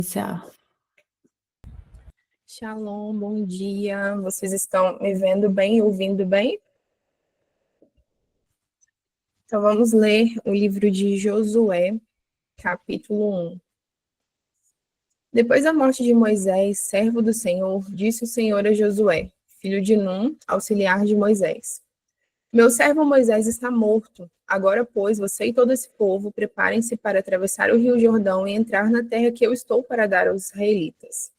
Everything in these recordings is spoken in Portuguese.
Iniciar. Shalom, bom dia. Vocês estão me vendo bem e ouvindo bem? Então vamos ler o livro de Josué, capítulo 1. Depois da morte de Moisés, servo do Senhor, disse o Senhor a Josué, filho de Num, auxiliar de Moisés: Meu servo Moisés está morto. Agora, pois, você e todo esse povo preparem-se para atravessar o rio Jordão e entrar na terra que eu estou para dar aos israelitas.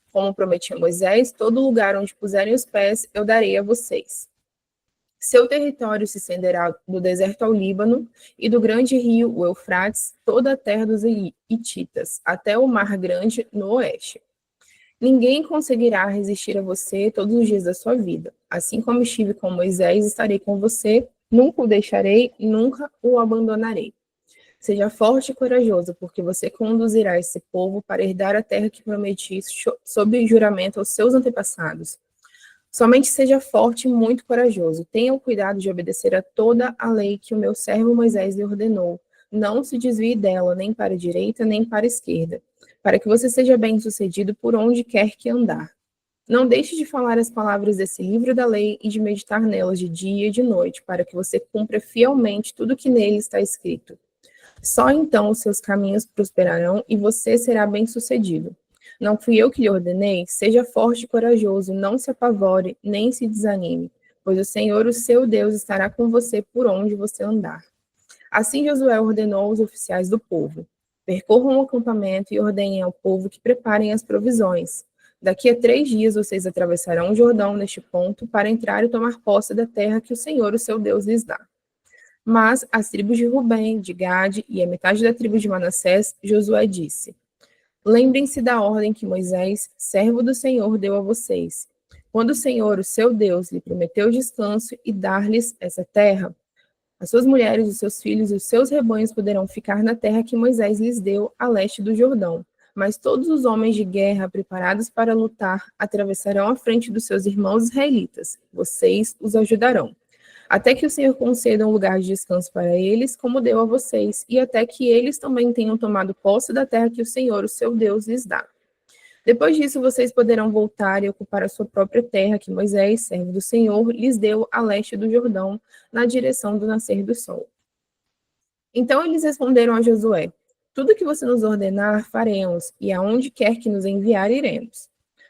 Como prometi a Moisés, todo lugar onde puserem os pés eu darei a vocês. Seu território se estenderá do deserto ao Líbano e do grande rio, o Eufrates, toda a terra dos hititas, até o Mar Grande no oeste. Ninguém conseguirá resistir a você todos os dias da sua vida. Assim como estive com Moisés, estarei com você, nunca o deixarei, nunca o abandonarei. Seja forte e corajoso, porque você conduzirá esse povo para herdar a terra que prometi sob juramento aos seus antepassados. Somente seja forte e muito corajoso. Tenha o cuidado de obedecer a toda a lei que o meu servo Moisés lhe ordenou. Não se desvie dela, nem para a direita, nem para a esquerda, para que você seja bem-sucedido por onde quer que andar. Não deixe de falar as palavras desse livro da lei e de meditar nelas de dia e de noite, para que você cumpra fielmente tudo que nele está escrito. Só então os seus caminhos prosperarão e você será bem-sucedido. Não fui eu que lhe ordenei? Seja forte e corajoso, não se apavore, nem se desanime, pois o Senhor, o seu Deus, estará com você por onde você andar. Assim Josué ordenou aos oficiais do povo: percorram o acampamento e ordenem ao povo que preparem as provisões. Daqui a 3 dias vocês atravessarão o Jordão neste ponto para entrar e tomar posse da terra que o Senhor, o seu Deus, lhes dá. Mas as tribos de Rubem, de Gade e a metade da tribo de Manassés, Josué disse: Lembrem-se da ordem que Moisés, servo do Senhor, deu a vocês. Quando o Senhor, o seu Deus, lhe prometeu descanso e dar-lhes essa terra, as suas mulheres, os seus filhos e os seus rebanhos poderão ficar na terra que Moisés lhes deu a leste do Jordão. Mas todos os homens de guerra preparados para lutar atravessarão a frente dos seus irmãos israelitas. Vocês os ajudarão. Até que o Senhor conceda um lugar de descanso para eles, como deu a vocês, e até que eles também tenham tomado posse da terra que o Senhor, o seu Deus, lhes dá. Depois disso, vocês poderão voltar e ocupar a sua própria terra, que Moisés, servo do Senhor, lhes deu a leste do Jordão, na direção do nascer do sol. Então eles responderam a Josué: Tudo que você nos ordenar, faremos, e aonde quer que nos enviar, iremos.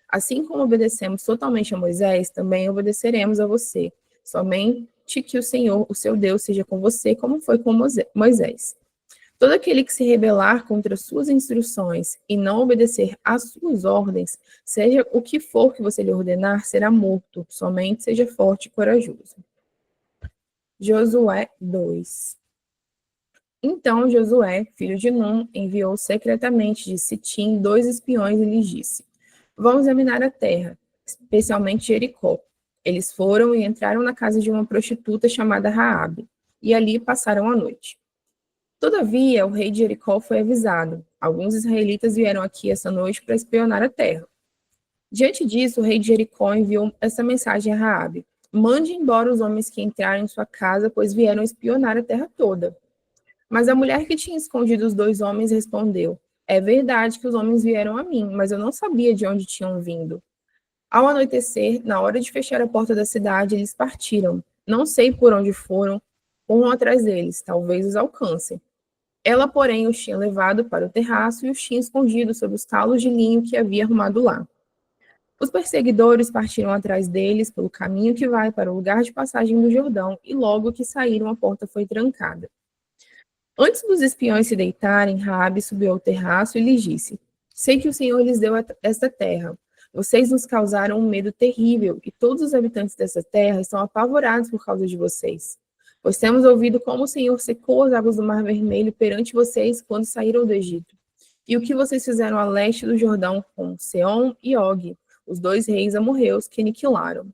Assim como obedecemos totalmente a Moisés, também obedeceremos a você. Somente que o Senhor, o seu Deus, seja com você, como foi com Moisés. Todo aquele que se rebelar contra suas instruções e não obedecer às suas ordens, seja o que for que você lhe ordenar, será morto. Somente seja forte e corajoso. Josué 2. Então Josué, filho de Num, enviou secretamente de Sitim 2 espiões e lhes disse: Vamos examinar a terra, especialmente Jericó. Eles foram e entraram na casa de uma prostituta chamada Raabe, e ali passaram a noite. Todavia, o rei de Jericó foi avisado. Alguns israelitas vieram aqui essa noite para espionar a terra. Diante disso, o rei de Jericó enviou essa mensagem a Raabe: Mande embora os homens que entraram em sua casa, pois vieram espionar a terra toda. Mas a mulher que tinha escondido os 2 homens respondeu: É verdade que os homens vieram a mim, mas eu não sabia de onde tinham vindo. Ao anoitecer, na hora de fechar a porta da cidade, eles partiram. Não sei por onde foram atrás deles, talvez os alcancem. Ela, porém, os tinha levado para o terraço e os tinha escondido sob os talos de linho que havia arrumado lá. Os perseguidores partiram atrás deles pelo caminho que vai para o lugar de passagem do Jordão, e logo que saíram, a porta foi trancada. Antes dos espiões se deitarem, Raabe subiu ao terraço e lhes disse: Sei que o Senhor lhes deu esta terra. Vocês nos causaram um medo terrível, e todos os habitantes dessa terra estão apavorados por causa de vocês. Pois temos ouvido como o Senhor secou as águas do Mar Vermelho perante vocês quando saíram do Egito, e o que vocês fizeram a leste do Jordão com Seom e Og, os 2 reis amorreus que aniquilaram.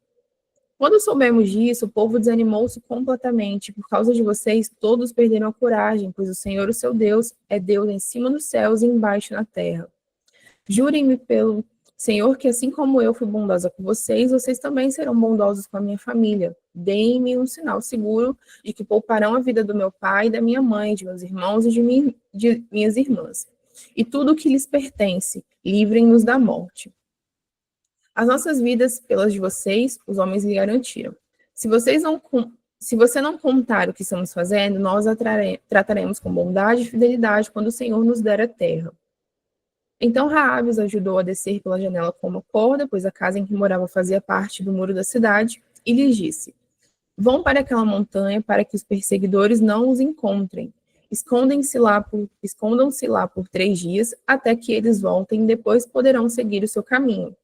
Quando soubemos disso, o povo desanimou-se completamente. Por causa de vocês, todos perderam a coragem, pois o Senhor, o seu Deus, é Deus em cima dos céus e embaixo na terra. Jurem-me pelo Senhor que, assim como eu fui bondosa com vocês, vocês também serão bondosos com a minha família. Deem-me um sinal seguro de que pouparão a vida do meu pai, da minha mãe, de meus irmãos e de minhas irmãs. e tudo o que lhes pertence, livrem-nos da morte. As nossas vidas, pelas de vocês, os homens lhe garantiram. Se você não contar o que estamos fazendo, nós trataremos com bondade e fidelidade quando o Senhor nos der a terra. Então Raabe os ajudou a descer pela janela com uma corda, pois a casa em que morava fazia parte do muro da cidade, e lhes disse: Vão para aquela montanha para que os perseguidores não os encontrem. Escondam-se lá por 3 dias, até que eles voltem, e depois poderão seguir o seu caminho.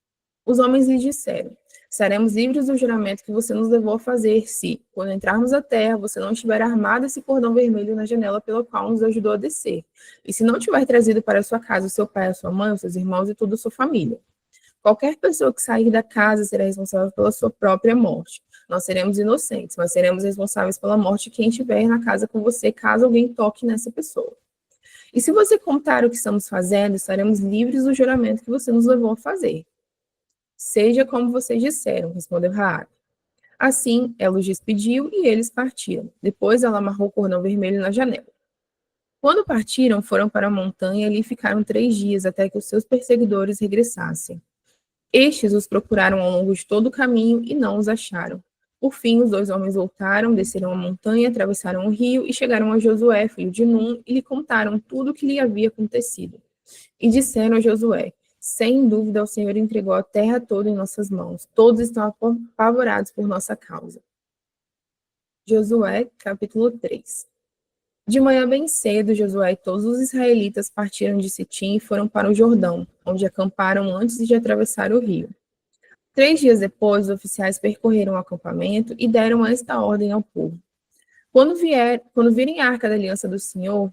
Os homens lhe disseram: Seremos livres do juramento que você nos levou a fazer, se, quando entrarmos à terra, você não tiver armado esse cordão vermelho na janela pela qual nos ajudou a descer, e se não tiver trazido para sua casa o seu pai, a sua mãe, os seus irmãos e toda a sua família. Qualquer pessoa que sair da casa será responsável pela sua própria morte. Nós seremos inocentes, mas seremos responsáveis pela morte de quem estiver na casa com você, caso alguém toque nessa pessoa. E se você contar o que estamos fazendo, estaremos livres do juramento que você nos levou a fazer. Seja como vocês disseram, respondeu Raabe. Assim, ela os despediu e eles partiram. Depois ela amarrou o cordão vermelho na janela. Quando partiram, foram para a montanha e ali ficaram 3 dias até que os seus perseguidores regressassem. Estes os procuraram ao longo de todo o caminho e não os acharam. Por fim, os 2 homens voltaram, desceram a montanha, atravessaram o rio e chegaram a Josué, filho de Num, e lhe contaram tudo o que lhe havia acontecido. E disseram a Josué: Sem dúvida, o Senhor entregou a terra toda em nossas mãos. Todos estão apavorados por nossa causa. Josué, capítulo 3. De manhã bem cedo, Josué e todos os israelitas partiram de Sitim e foram para o Jordão, onde acamparam antes de atravessar o rio. 3 dias depois, os oficiais percorreram o acampamento e deram esta ordem ao povo: Quando virem a arca da aliança do Senhor,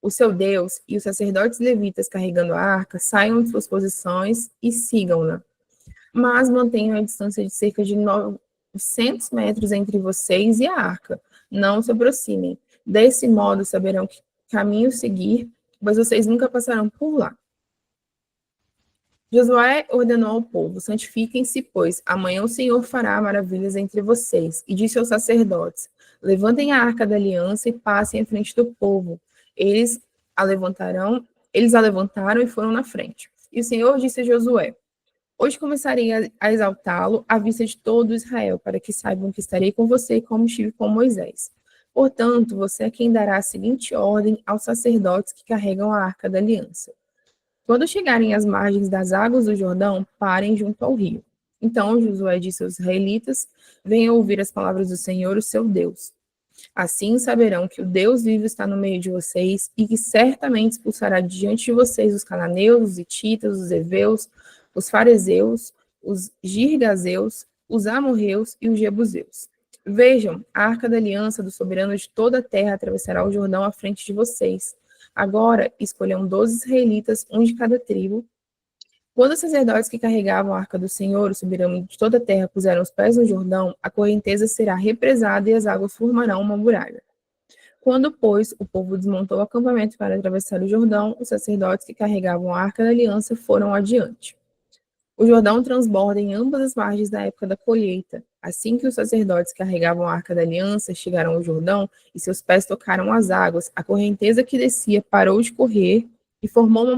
o seu Deus, e os sacerdotes levitas carregando a arca, saiam de suas posições e sigam-na. Mas mantenham a distância de cerca de 900 metros entre vocês e a arca. Não se aproximem. Desse modo saberão que caminho seguir, pois vocês nunca passarão por lá. Josué ordenou ao povo: Santifiquem-se, pois amanhã o Senhor fará maravilhas entre vocês. E disse aos sacerdotes: Levantem a arca da aliança e passem à frente do povo. Eles a levantaram e foram na frente. E o Senhor disse a Josué: Hoje começarei a exaltá-lo à vista de todo Israel, para que saibam que estarei com você como estive com Moisés. Portanto, você é quem dará a seguinte ordem aos sacerdotes que carregam a arca da aliança. Quando chegarem às margens das águas do Jordão, parem junto ao rio. Então Josué disse aos israelitas: Venham ouvir as palavras do Senhor, o seu Deus. Assim saberão que o Deus vivo está no meio de vocês e que certamente expulsará diante de vocês os cananeus, os hititas, os heveus, os fariseus, os girgazeus, os amorreus e os jebuseus. Vejam, a arca da aliança do soberano de toda a terra atravessará o Jordão à frente de vocês. Agora escolham 12 israelitas, um de cada tribo. Quando os sacerdotes que carregavam a arca do Senhor, o soberano de toda a terra, puseram os pés no Jordão, a correnteza será represada e as águas formarão uma muralha. Quando, pois, o povo desmontou o acampamento para atravessar o Jordão, os sacerdotes que carregavam a arca da aliança foram adiante. O Jordão transborda em ambas as margens na época da colheita. Assim que os sacerdotes carregavam a arca da aliança chegaram ao Jordão e seus pés tocaram as águas, a correnteza que descia parou de correr e formou uma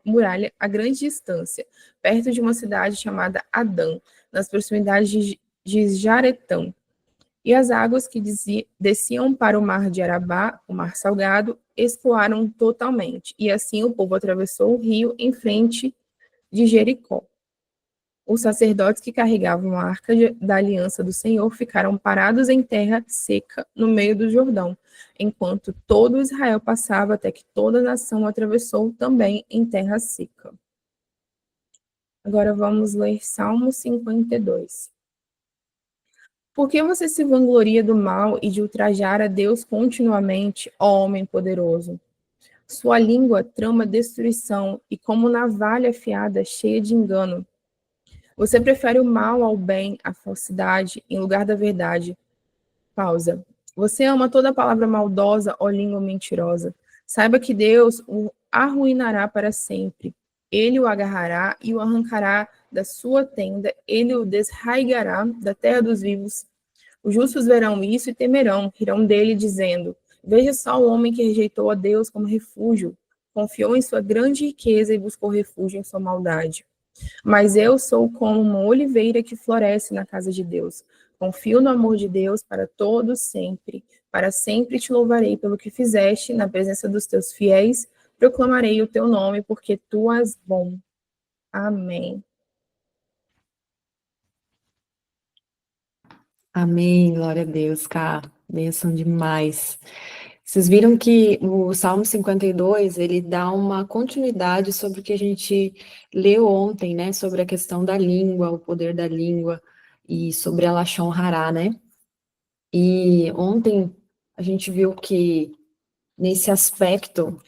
muralha a grande distância, perto de uma cidade chamada Adã, nas proximidades de Jaretão. E as águas que desciam para o mar de Arabá, o mar salgado, escoaram totalmente, e assim o povo atravessou o rio em frente de Jericó. Os sacerdotes que carregavam a arca da aliança do Senhor ficaram parados em terra seca no meio do Jordão, enquanto todo Israel passava até que toda a nação atravessou também em terra seca. Agora vamos ler Salmo 52. Por que você se vangloria do mal e de ultrajar a Deus continuamente, ó homem poderoso? Sua língua trama destruição e como navalha afiada cheia de engano. Você prefere o mal ao bem, a falsidade, em lugar da verdade. Pausa. Você ama toda palavra maldosa, ó língua mentirosa. Saiba que Deus o arruinará para sempre. Ele o agarrará e o arrancará da sua tenda. Ele o desraigará da terra dos vivos. Os justos verão isso e temerão, rirão dele, dizendo: Veja só o homem que rejeitou a Deus como refúgio, confiou em sua grande riqueza e buscou refúgio em sua maldade. Mas eu sou como uma oliveira que floresce na casa de Deus. Confio no amor de Deus para todos sempre. Para sempre te louvarei pelo que fizeste na presença dos teus fiéis. Proclamarei o teu nome, porque tu és bom. Amém. Amém, glória a Deus, cara. Bênção demais. Vocês viram que o Salmo 52, ele dá uma continuidade sobre o que a gente leu ontem, né? Sobre a questão da língua, o poder da língua e sobre a Lashon Hará, né? E ontem a gente viu que nesse aspecto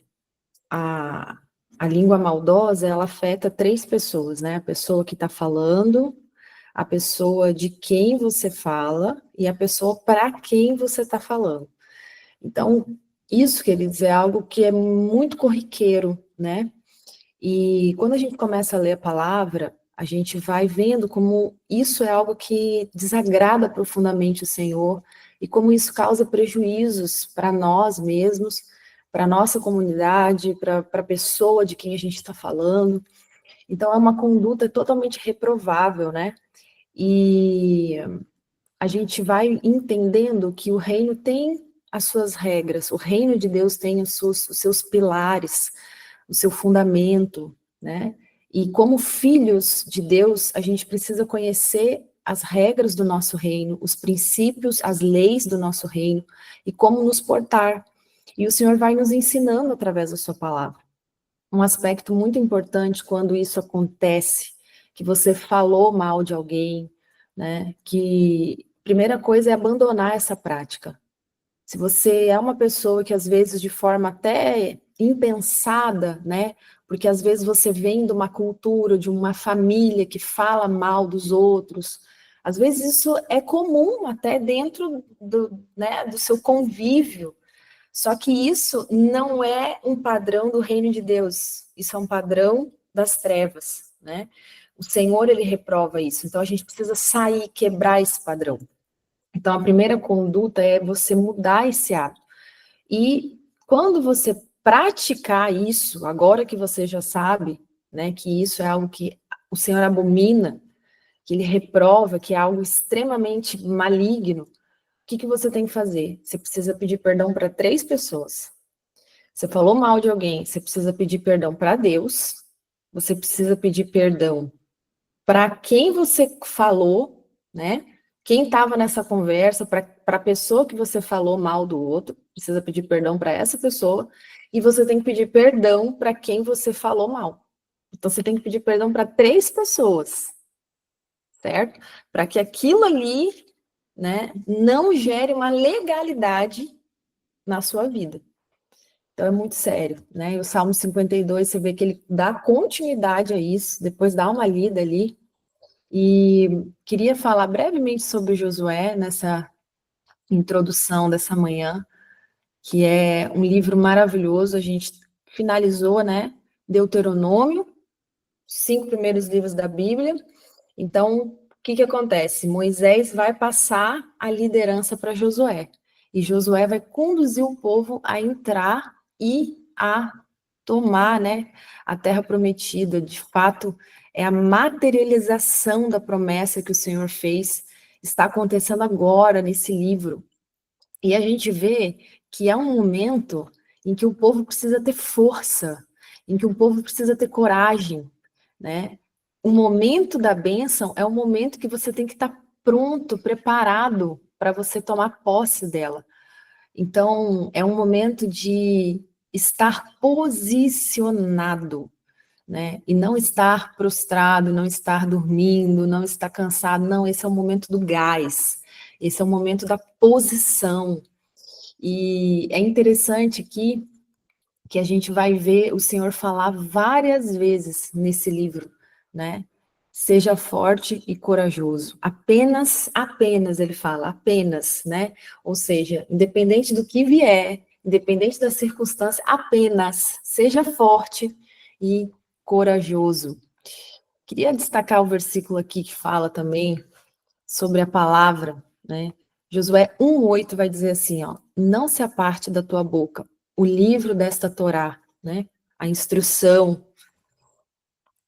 a, a língua maldosa, ela afeta três pessoas, né? A pessoa que está falando, a pessoa de quem você fala e a pessoa para quem você está falando. Então, isso, queridos, é algo que é muito corriqueiro, né? E quando a gente começa a ler a palavra, a gente vai vendo como isso é algo que desagrada profundamente o Senhor e como isso causa prejuízos para nós mesmos, para a nossa comunidade, para a pessoa de quem a gente está falando. Então, é uma conduta totalmente reprovável, né? E a gente vai entendendo que o reino tem as suas regras, o reino de Deus tem os seus pilares, o seu fundamento, né? E como filhos de Deus, a gente precisa conhecer as regras do nosso reino, os princípios, as leis do nosso reino e como nos portar. E o Senhor vai nos ensinando através da sua palavra. Um aspecto muito importante quando isso acontece, que você falou mal de alguém, né? Que primeira coisa é abandonar essa prática. Se você é uma pessoa que às vezes de forma até impensada, né? Porque às vezes você vem de uma cultura, de uma família que fala mal dos outros. Às vezes isso é comum até dentro né, do seu convívio. Só que isso não é um padrão do reino de Deus. Isso é um padrão das trevas, né? O Senhor, ele reprova isso. Então a gente precisa sair, quebrar esse padrão. Então, a primeira conduta é você mudar esse hábito. E quando você praticar isso, agora que você já sabe, né, que isso é algo que o Senhor abomina, que ele reprova, que é algo extremamente maligno, o que você tem que fazer? Você precisa pedir perdão para três pessoas. Você falou mal de alguém, você precisa pedir perdão para Deus, você precisa pedir perdão para quem você falou, né? Quem estava nessa conversa, para a pessoa que você falou mal do outro, precisa pedir perdão para essa pessoa, e você tem que pedir perdão para quem você falou mal. Então você tem que pedir perdão para três pessoas, certo? Para que aquilo ali, né, não gere uma legalidade na sua vida. Então é muito sério, né? E o Salmo 52, você vê que ele dá continuidade a isso, depois dá uma lida ali. E queria falar brevemente sobre Josué nessa introdução dessa manhã, que é um livro maravilhoso. A gente finalizou, né? Deuteronômio, 5 primeiros livros da Bíblia. Então, o que acontece? Moisés vai passar a liderança para Josué. E Josué vai conduzir o povo a entrar e a tomar, né, a terra prometida. De fato, é a materialização da promessa que o Senhor fez, está acontecendo agora nesse livro. E a gente vê que é um momento em que o povo precisa ter força, em que o povo precisa ter coragem, né? O momento da bênção é o momento que você tem que estar pronto, preparado para você tomar posse dela. Então, é um momento de estar posicionado, né? E não estar prostrado, não estar dormindo, não estar cansado. Não, esse é o momento do gás. Esse é o momento da posição. E é interessante aqui que a gente vai ver o Senhor falar várias vezes nesse livro, né? Seja forte e corajoso. Apenas ele fala, apenas, né? Ou seja, independente do que vier, independente da circunstância, apenas seja forte e corajoso. Queria destacar o versículo aqui que fala também sobre a palavra, né? Josué 1:8 vai dizer assim, ó: não se aparte da tua boca o livro desta Torá, né? a instrução.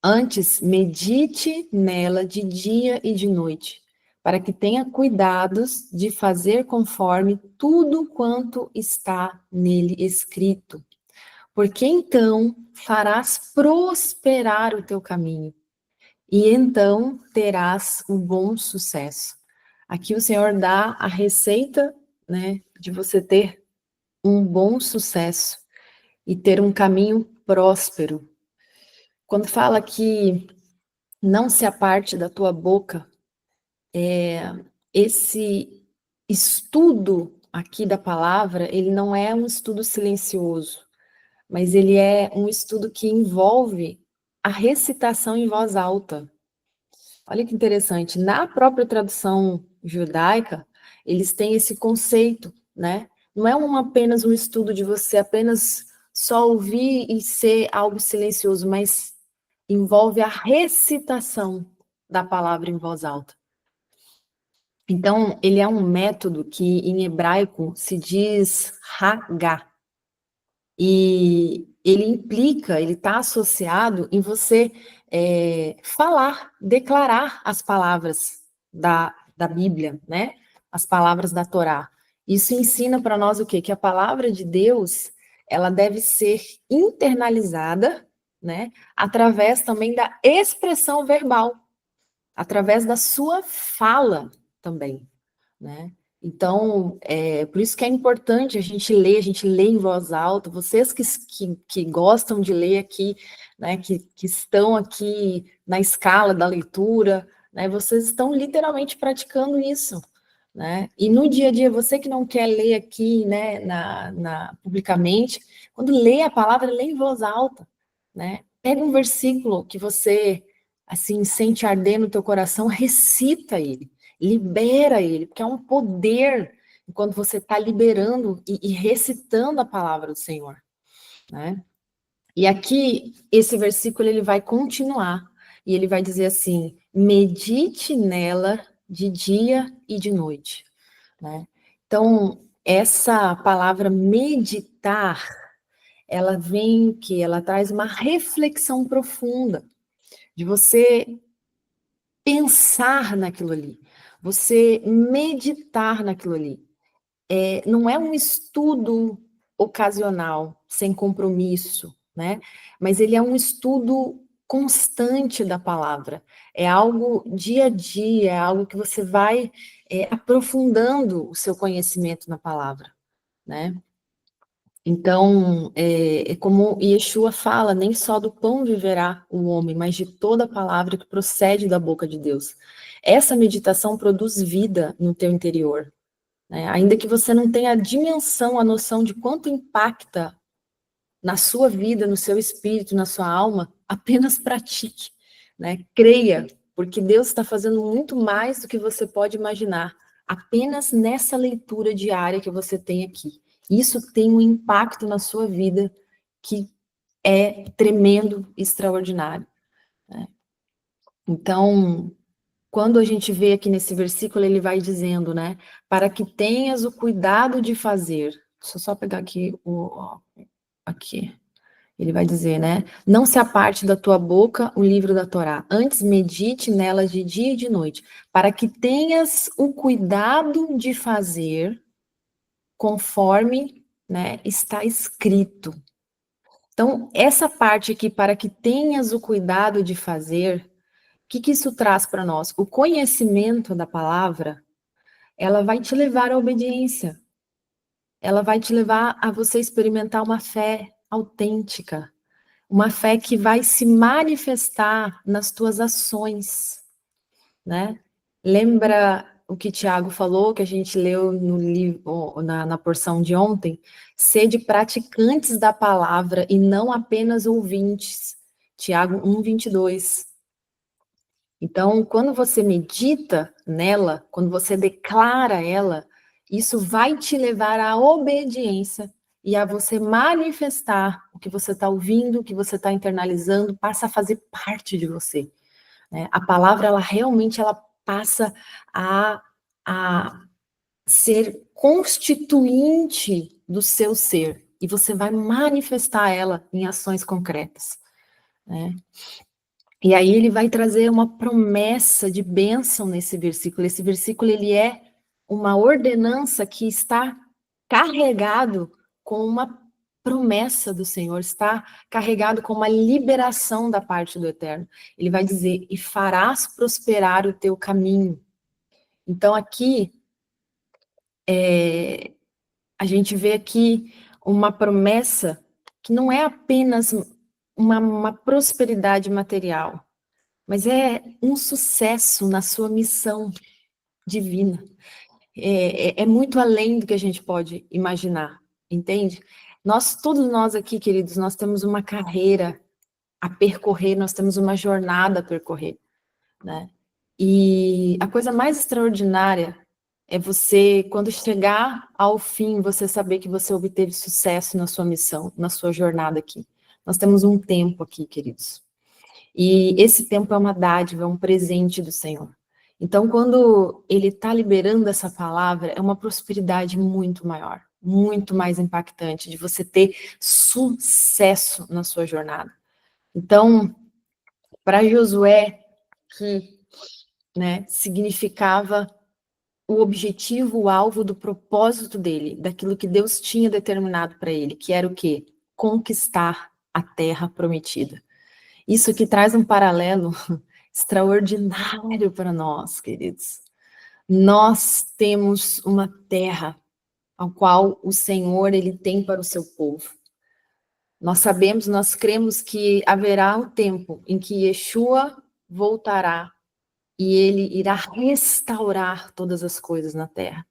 Antes, medite nela de dia e de noite, para que tenha cuidados de fazer conforme tudo quanto está nele escrito. Porque então farás prosperar o teu caminho, e então terás um bom sucesso. Aqui o Senhor dá a receita, né, de você ter um bom sucesso e ter um caminho próspero. Quando fala que não se aparte da tua boca, esse estudo aqui da palavra, ele não é um estudo silencioso, mas ele é um estudo que envolve a recitação em voz alta. Olha que interessante, na própria tradução judaica, eles têm esse conceito, né? Não é apenas um estudo de você apenas só ouvir e ser algo silencioso, mas envolve a recitação da palavra em voz alta. Então, ele é um método que em hebraico se diz Hagá. E ele implica, ele está associado em você falar, declarar as palavras da Bíblia, né? As palavras da Torá. Isso ensina para nós o quê? Que a palavra de Deus, ela deve ser internalizada, né? Através também da expressão verbal, através da sua fala também, né? Então, por isso que é importante a gente ler em voz alta. Vocês que gostam de ler aqui, né, que estão aqui na escala da leitura, né, vocês estão literalmente praticando isso, né? E no dia a dia, você que não quer ler aqui, né, publicamente, quando lê a palavra, lê em voz alta, né? Pega um versículo que você, assim, sente arder no teu coração, recita ele. Libera ele, porque é um poder quando você está liberando e recitando a palavra do Senhor, né? E aqui, esse versículo, ele vai continuar, e ele vai dizer assim, medite nela de dia e de noite, né? Então, essa palavra meditar, ela vem que ela traz uma reflexão profunda, de você pensar naquilo ali, você meditar naquilo ali. Não é um estudo ocasional, sem compromisso, né? Mas ele é um estudo constante da palavra. É algo dia a dia, é algo que você vai aprofundando o seu conhecimento na palavra, né? Então, como Yeshua fala, nem só do pão viverá o homem, mas de toda a palavra que procede da boca de Deus. Essa meditação produz vida no teu interior, né? Ainda que você não tenha a dimensão, a noção de quanto impacta na sua vida, no seu espírito, na sua alma, apenas pratique, né? Creia, porque Deus está fazendo muito mais do que você pode imaginar, apenas nessa leitura diária que você tem aqui. Isso tem um impacto na sua vida que é tremendo, extraordinário, né? Então, quando a gente vê aqui nesse versículo, ele vai dizendo, né, para que tenhas o cuidado de fazer. Deixa eu só pegar aqui aqui. Ele vai dizer, né, não se aparte da tua boca o livro da Torá, antes medite nela de dia e de noite, para que tenhas o cuidado de fazer conforme, né, está escrito. Então, essa parte aqui, para que tenhas o cuidado de fazer, o que isso traz para nós? O conhecimento da palavra, ela vai te levar à obediência. Ela vai te levar a você experimentar uma fé autêntica, uma fé que vai se manifestar nas tuas ações, né? Lembra o que Tiago falou, que a gente leu no livro, na porção de ontem? Sede praticantes da palavra e não apenas ouvintes. Tiago 1:22. Então, quando você medita nela, quando você declara ela, isso vai te levar à obediência e a você manifestar o que você está ouvindo, o que você está internalizando, passa a fazer parte de você, né? A palavra, ela realmente ela passa a ser constituinte do seu ser, e você vai manifestar ela em ações concretas, né? E aí ele vai trazer uma promessa de bênção nesse versículo. Esse versículo, ele é uma ordenança que está carregado com uma promessa do Senhor, está carregado com uma liberação da parte do Eterno. Ele vai dizer, e farás prosperar o teu caminho. Então aqui, a gente vê aqui uma promessa que não é apenas uma prosperidade material, mas é um sucesso na sua missão divina. É muito além do que a gente pode imaginar, entende? Todos nós aqui, queridos, nós temos uma carreira a percorrer, nós temos uma jornada a percorrer, né? E a coisa mais extraordinária é você, quando chegar ao fim, você saber que você obteve sucesso na sua missão, na sua jornada aqui. Nós temos um tempo aqui, queridos. E esse tempo é uma dádiva, é um presente do Senhor. Então, quando ele está liberando essa palavra, é uma prosperidade muito maior, muito mais impactante, de você ter sucesso na sua jornada. Então, para Josué, que, né, significava o objetivo, o alvo do propósito dele, daquilo que Deus tinha determinado para ele, que era o quê? Conquistar a terra prometida. Isso aqui traz um paralelo extraordinário para nós, queridos. Nós temos uma terra ao qual o Senhor ele tem para o seu povo. Nós sabemos, nós cremos que haverá um tempo em que Yeshua voltará e ele irá restaurar todas as coisas na terra.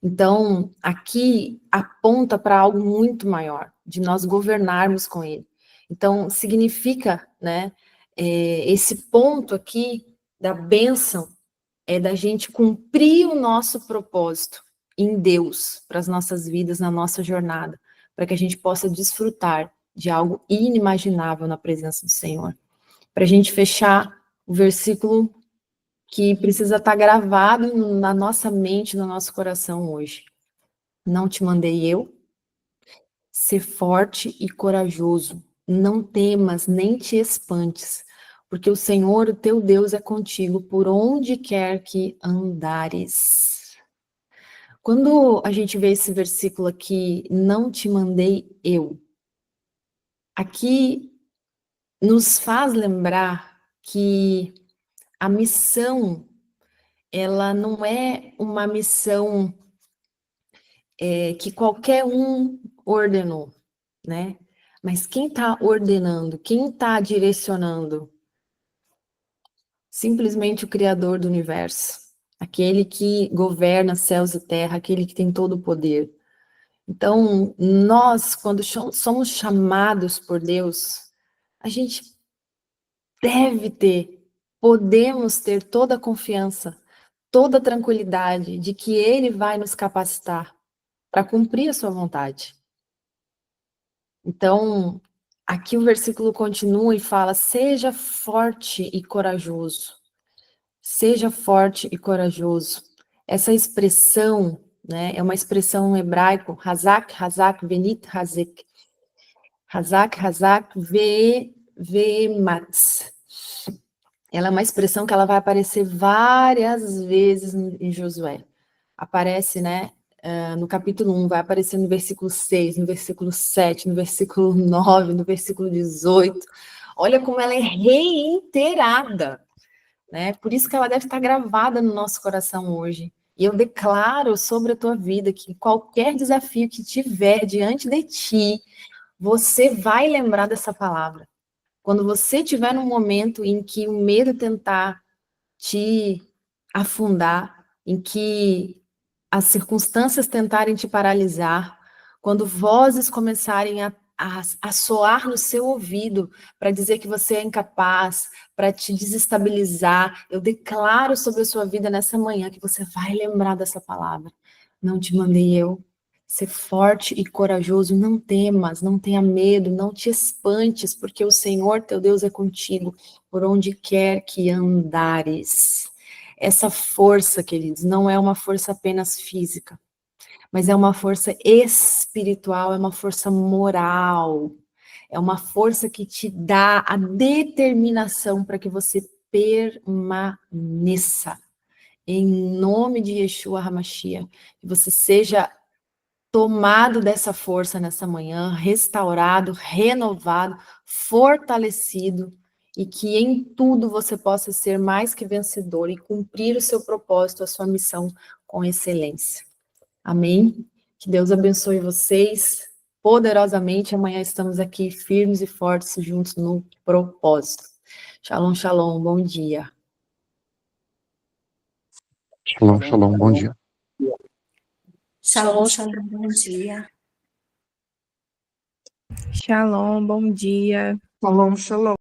Então, aqui aponta para algo muito maior, de nós governarmos com ele. Então, significa, né, esse ponto aqui da bênção é da gente cumprir o nosso propósito em Deus, para as nossas vidas, na nossa jornada, para que a gente possa desfrutar de algo inimaginável na presença do Senhor. Para a gente fechar o versículo que precisa estar gravado na nossa mente, no nosso coração hoje. Não te mandei eu? Ser forte e corajoso. Não temas, nem te espantes, porque o Senhor, o teu Deus, é contigo por onde quer que andares. Quando a gente vê esse versículo aqui, não te mandei eu, aqui nos faz lembrar que a missão, ela não é uma missão que qualquer um ordenou, né? Mas quem está ordenando, quem está direcionando? Simplesmente o Criador do universo, aquele que governa céus e terra, aquele que tem todo o poder. Então, nós, quando somos chamados por Deus, a gente podemos ter toda a confiança, toda a tranquilidade de que Ele vai nos capacitar para cumprir a sua vontade. Então, aqui o versículo continua e fala, seja forte e corajoso. Seja forte e corajoso. Essa expressão, né, é uma expressão em hebraico, hazak, hazak, venit, hazek. Hazak, hazak, ve'ematz. Ela é uma expressão que ela vai aparecer várias vezes em Josué. Aparece, né, no capítulo 1, vai aparecer no versículo 6, no versículo 7, no versículo 9, no versículo 18. Olha como ela é reiterada, né? Por isso que ela deve estar gravada no nosso coração hoje. E eu declaro sobre a tua vida que qualquer desafio que tiver diante de ti, você vai lembrar dessa palavra. Quando você estiver num momento em que o medo tentar te afundar, em que as circunstâncias tentarem te paralisar, quando vozes começarem a soar no seu ouvido para dizer que você é incapaz, para te desestabilizar, eu declaro sobre a sua vida nessa manhã que você vai lembrar dessa palavra. Não te mandei eu. Ser forte e corajoso, não temas, não tenha medo, não te espantes, porque o Senhor teu Deus é contigo, por onde quer que andares. Essa força, queridos, não é uma força apenas física, mas é uma força espiritual, é uma força moral, é uma força que te dá a determinação para que você permaneça. Em nome de Yeshua HaMashiach, que você seja tomado dessa força nessa manhã, restaurado, renovado, fortalecido, e que em tudo você possa ser mais que vencedor e cumprir o seu propósito, a sua missão com excelência. Amém? Que Deus abençoe vocês poderosamente. Amanhã estamos aqui firmes e fortes juntos no propósito. Shalom, shalom, bom dia. Shalom, shalom, bom dia. Shalom, shalom, bom dia. Shalom, bom dia. Shalom, shalom.